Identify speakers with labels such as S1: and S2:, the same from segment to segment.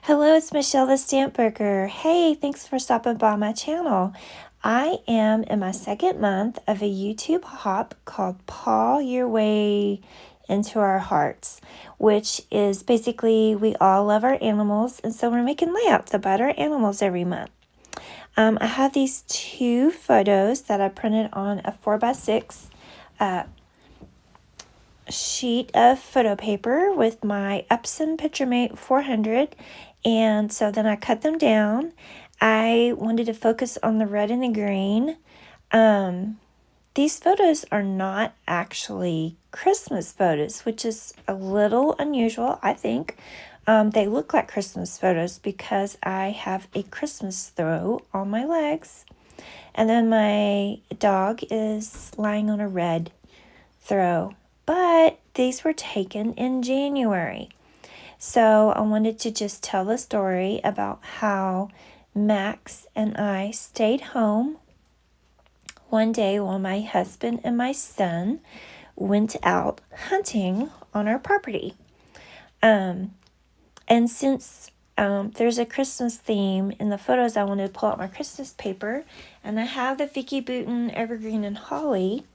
S1: Hello, it's Michelle the Stamp Broker. Hey, thanks for stopping by my channel. I am in my second month of a YouTube hop called Paw Your Way Into Our Hearts, which is basically we all love our animals, and so we're making layouts about our animals every month. I have these two photos that I printed on a 4x6 sheet of photo paper with my Epson PictureMate 400, and so then I cut them down. I wanted to focus on the red and the green. These photos are not actually Christmas photos, which is a little unusual, I think. They look like Christmas photos because I have a Christmas throw on my legs, and then my dog is lying on a red throw. But these were taken in January. So I wanted to just tell the story about how Max and I stayed home one day while my husband and my son went out hunting on our property. And since there's a Christmas theme in the photos, I wanted to pull out my Christmas paper, and I have the Vicki Boutin Evergreen and Holly.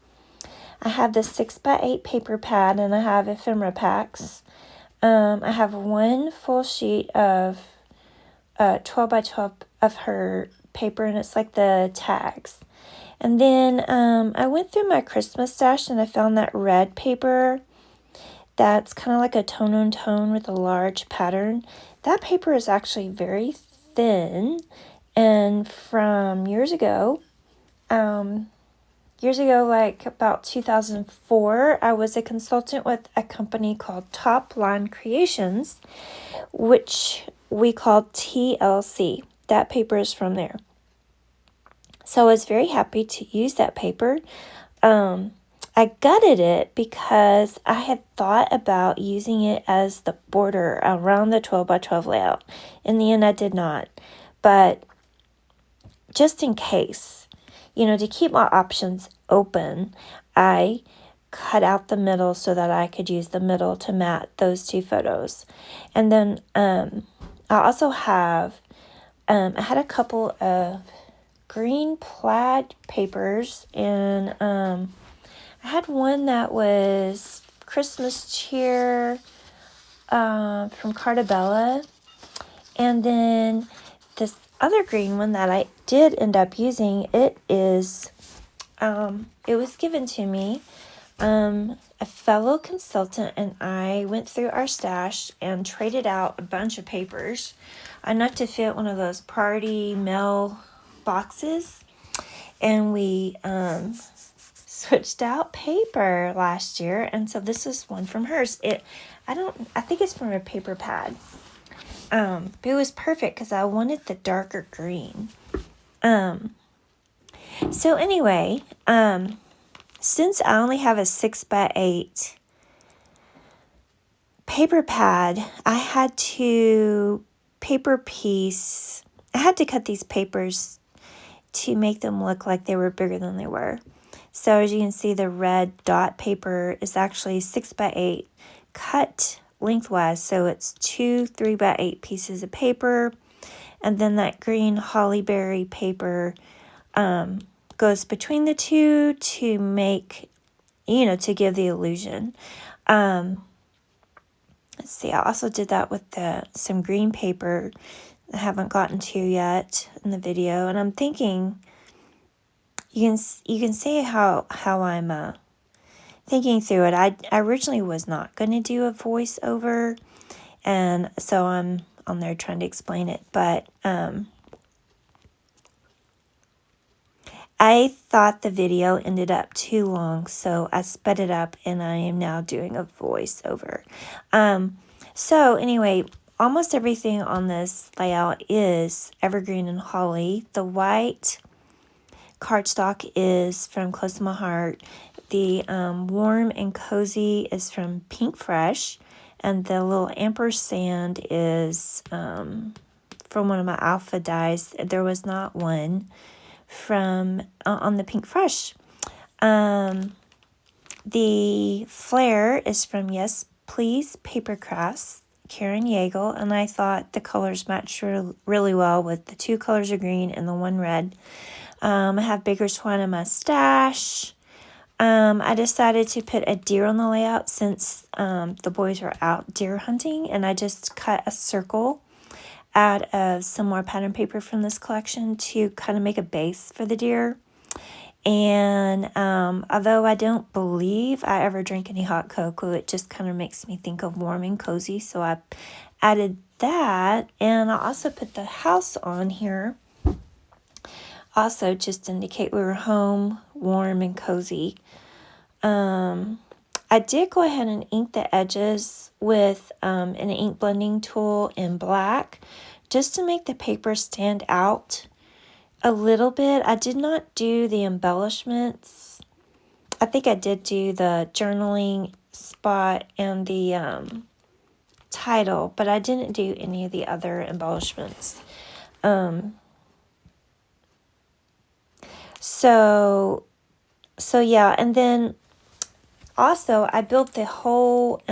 S1: I have the 6x8 paper pad, and I have ephemera packs. I have one full sheet of 12x12 of her paper, and it's like the tags. And then I went through my Christmas stash, and I found that red paper that's kind of like a tone-on-tone with a large pattern. That paper is actually very thin, and from years ago, like about 2004, I was a consultant with a company called Top Line Creations, which we called TLC. That paper is from there. So I was very happy to use that paper. I gutted it because I had thought about using it as the border around the 12x12 layout. In the end, I did not. But just in case, to keep my options open, I cut out the middle so that I could use the middle to mat those two photos. And then I also have, I had a couple of green plaid papers, and I had one that was Christmas cheer from Cartabella, and then this other green one that I did end up using, it was given to me. A fellow consultant and I went through our stash and traded out a bunch of papers, enough to fit one of those party mail boxes, and we switched out paper last year, and so this is one from hers. I think it's from a paper pad. But it was perfect because I wanted the darker green. So anyway, since I only have a 6x8 paper pad, I had to cut these papers to make them look like they were bigger than they were. So as you can see, the red dot paper is actually 6x8 cut lengthwise, so it's 2 3x8 pieces of paper, and then that green hollyberry paper goes between the two to make, to give the illusion. Let's see, I also did that with some green paper I haven't gotten to yet in the video, and I'm thinking you can see how I'm thinking through it. I originally was not going to do a voiceover, and so I'm on there trying to explain it, but I thought the video ended up too long, so I sped it up, and I am now doing a voiceover. So anyway, almost everything on this layout is Evergreen and Holly. The white cardstock is from Close to My Heart. The warm and cozy is from Pink Fresh, and the little ampersand is from one of my alpha dies. There was not one from on the Pink Fresh. The flare is from Yes Please Paper Crafts, Karen Yeagle, and I thought the colors matched really well with the 2 colors of green and the 1 red. I have bigger twine in my stash. I decided to put a deer on the layout since the boys were out deer hunting, and I just cut a circle out of some more pattern paper from this collection to kind of make a base for the deer. And although I don't believe I ever drink any hot cocoa, it just kind of makes me think of warm and cozy, so I added that. And I also put the house on here, also just to indicate we were home, warm and cozy. I did go ahead and ink the edges with an ink blending tool in black just to make the paper stand out a little bit. I did not do the embellishments. I think I did do the journaling spot and the title, but I didn't do any of the other embellishments. So yeah, and then also I built the whole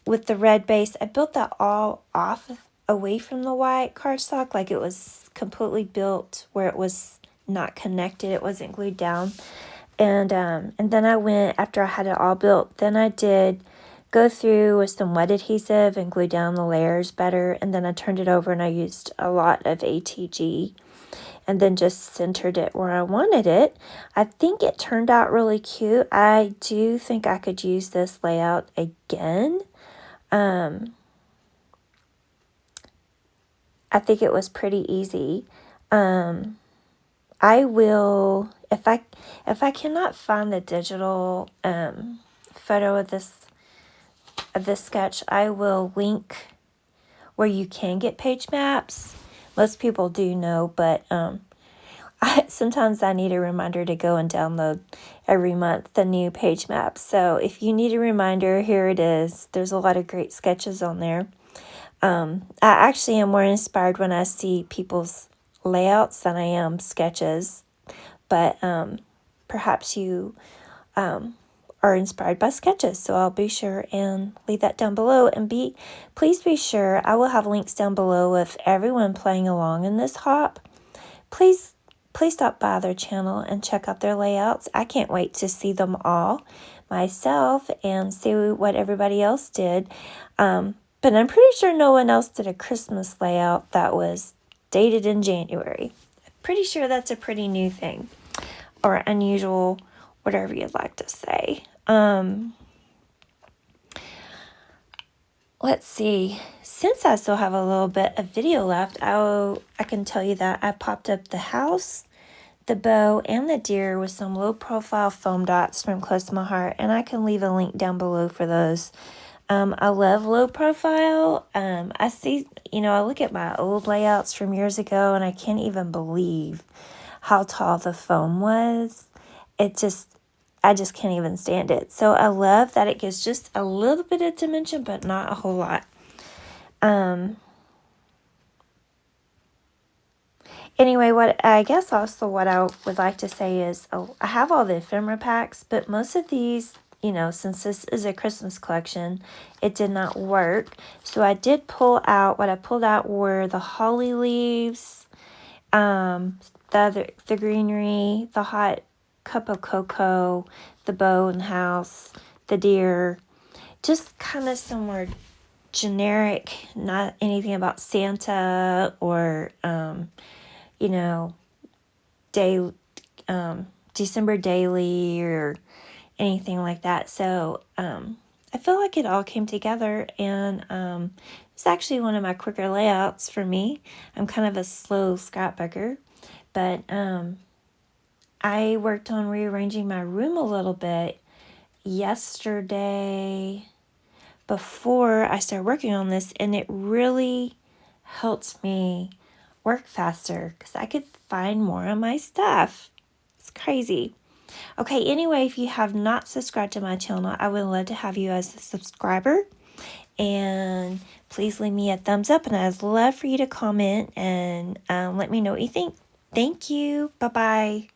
S1: with the red base. I built that all off away from the white cardstock, like it was completely built where it was not connected, it wasn't glued down. And then I went, after I had it all built, then I did go through with some wet adhesive and glue down the layers better, and then I turned it over and I used a lot of ATG and then just centered it where I wanted it. I think it turned out really cute. I do think I could use this layout again. I think it was pretty easy. I will, if I cannot find the digital photo of this sketch, I will link where you can get page maps. Most people do know, but sometimes I need a reminder to go and download every month the new page maps. So if you need a reminder, here it is. There's a lot of great sketches on there. I actually am more inspired when I see people's layouts than I am sketches, but perhaps you are inspired by sketches, so I'll be sure and leave that down below. And please be sure, I will have links down below of everyone playing along in this hop. Please stop by their channel and check out their layouts. I can't wait to see them all myself and see what everybody else did. But I'm pretty sure no one else did a Christmas layout that was dated in January. I'm pretty sure that's a pretty new thing, or unusual, whatever you'd like to say. Let's see. Since I still have a little bit of video left, I can tell you that I popped up the house, the bow, and the deer with some low profile foam dots from Close to My Heart, and I can leave a link down below for those. I love low profile. I see, I look at my old layouts from years ago and I can't even believe how tall the foam was. I just can't even stand it. So I love that it gives just a little bit of dimension, but not a whole lot. Anyway, what I would like to say is, I have all the ephemera packs, but most of these, since this is a Christmas collection, it did not work. So I did pull out, what I pulled out were the holly leaves, the greenery, the hot cup of cocoa, the bow and house, the deer, just kind of some more generic, not anything about Santa or, December daily or anything like that. So I feel like it all came together, and it's actually one of my quicker layouts for me. I'm kind of a slow scrapbooker, but I worked on rearranging my room a little bit yesterday before I started working on this, and it really helped me work faster because I could find more of my stuff. It's crazy. Okay, anyway, if you have not subscribed to my channel, I would love to have you as a subscriber. And please leave me a thumbs up, and I'd love for you to comment and let me know what you think. Thank you. Bye-bye.